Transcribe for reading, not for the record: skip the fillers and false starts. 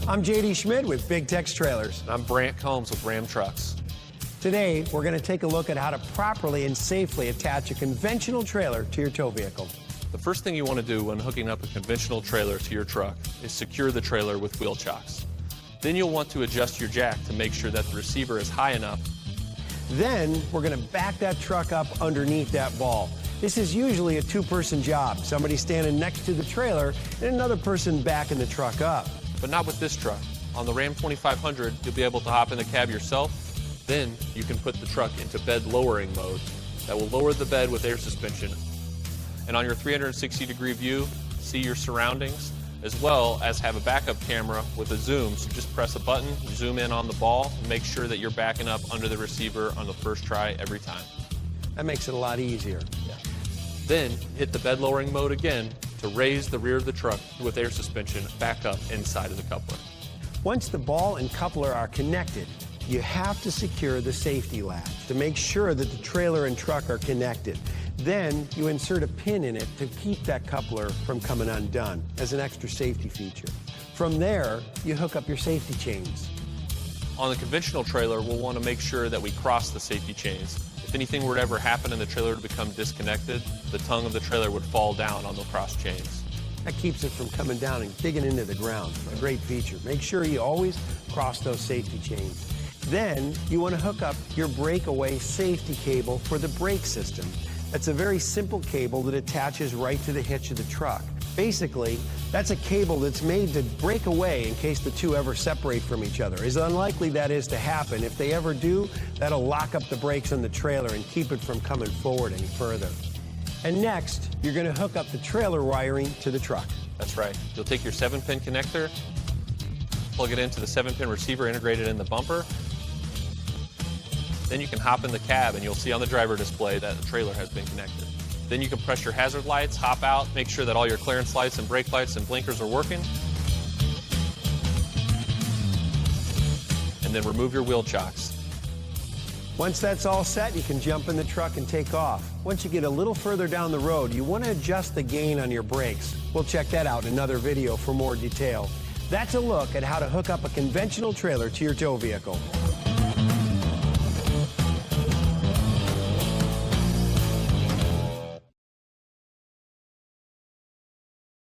I'm J.D. Schmidt with Big Tex Trailers. And I'm Brant Combs with Ram Trucks. Today, we're going to take a look at how to properly and safely attach a conventional trailer to your tow vehicle. The first thing you want to do when hooking up a conventional trailer to your truck is secure the trailer with wheel chocks. Then you'll want to adjust your jack to make sure that the receiver is high enough. Then, we're going to back that truck up underneath that ball. This is usually a two-person job. Somebody standing next to the trailer and another person backing the truck up. But not with this truck. On the Ram 2500, you'll be able to hop in the cab yourself. Then you can put the truck into bed lowering mode. That will lower the bed with air suspension. And on your 360-degree view, see your surroundings, as well as have a backup camera with a zoom. So just press a button, zoom in on the ball, and make sure that you're backing up under the receiver on the first try every time. That makes it a lot easier. Yeah. Then hit the bed lowering mode again to raise the rear of the truck with air suspension back up inside of the coupler. Once the ball and coupler are connected, you have to secure the safety latch to make sure that the trailer and truck are connected. Then you insert a pin in it to keep that coupler from coming undone as an extra safety feature. From there, you hook up your safety chains. On the conventional trailer, we'll want to make sure that we cross the safety chains. If anything were to ever happen and the trailer would become disconnected, the tongue of the trailer would fall down on the cross chains. That keeps it from coming down and digging into the ground. A great feature. Make sure you always cross those safety chains. Then you want to hook up your breakaway safety cable for the brake system. That's a very simple cable that attaches right to the hitch of the truck. Basically, that's a cable that's made to break away in case the two ever separate from each other. As unlikely that is to happen, if they ever do, that'll lock up the brakes on the trailer and keep it from coming forward any further. And next, you're going to hook up the trailer wiring to the truck. That's right. You'll take your 7-pin connector, plug it into the 7-pin receiver integrated in the bumper. Then you can hop in the cab and you'll see on the driver display that the trailer has been connected. Then you can press your hazard lights, hop out, make sure that all your clearance lights and brake lights and blinkers are working. And then remove your wheel chocks. Once that's all set, you can jump in the truck and take off. Once you get a little further down the road, you want to adjust the gain on your brakes. We'll check that out in another video for more detail. That's a look at how to hook up a conventional trailer to your tow vehicle.